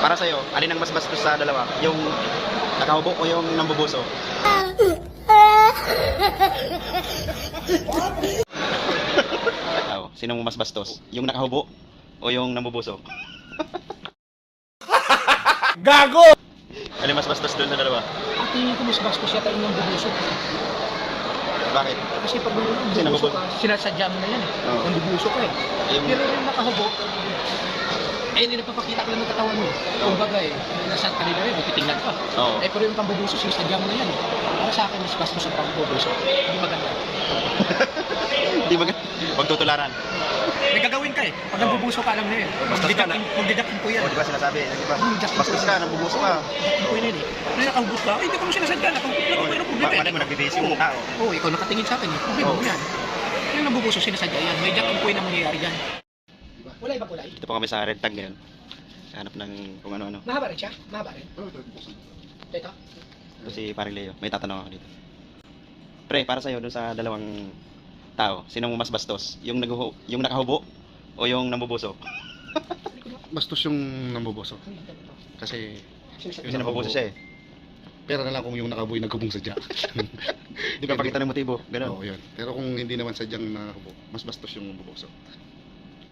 Para sa'yo, alin ang mas bastos sa dalawa? Yung nakahubo o yung nambubuso? Sino mo mas bastos? Yung nakahubo o yung nambubuso? Gago! Alin mas bastos doon sa dalawa? Ang tingin ko mas bastos yata yung nambubuso. Bakit? Kasi pag Kasi nambubuso nabubog. ka, sinasadya mo na yan eh. Oo. Nambubuso ka eh. Yung- Pero yung nakahubo, eh hindi nagpapakita ka lang ng katawan mo. Kumbaga eh, nasa kanila rin, titingnan ka. Oo. Eh pero yung pambubuso, sinasadya mo na yan eh. Para sa akin, mas bastos ang pambubuso. Hindi maganda. Di ba? Huwag tutularan. May gagawin ka eh. Pag nambubuso ka, alam na yun. Bastos ka na. Magdidakin ko yan. O, di ba sinasabi? Di ba? Just Bastos ka, nambubuso ka. Magdidakin ko yun eh. Kung nakahubos ka, eh, hindi ko mo sinasadya. Nakahubos ka, problema eh. Malay mo, nagbibase yung tao. Oo, ikaw nakatingin sa akin eh. Problema mo Oo. yan. Yung nambubuso, sinasadya yan. May jack and point na mangyayari dyan. Wala iba kulay. Dito po kami sa Red Tag ngayon. Hanap ng kung ano-ano. Mahaba rin siya? Mahaba rin? Ito? Ito si Paring Leo. May tatanong ako dito. Pre, para sa'yo, dun sa dalawang tao, sino mo mas bastos? Yung nakahubo o yung nambubuso? Bastos yung namboboso. Kasi Kasi nambubuso siya eh. pera na lang kung yung nakaboy nagkubong sadya. Di ba pakita ng motibo? Ganun. Oo, yun. Pero kung hindi naman sadyang nakakubo, mas bastos yung namboboso.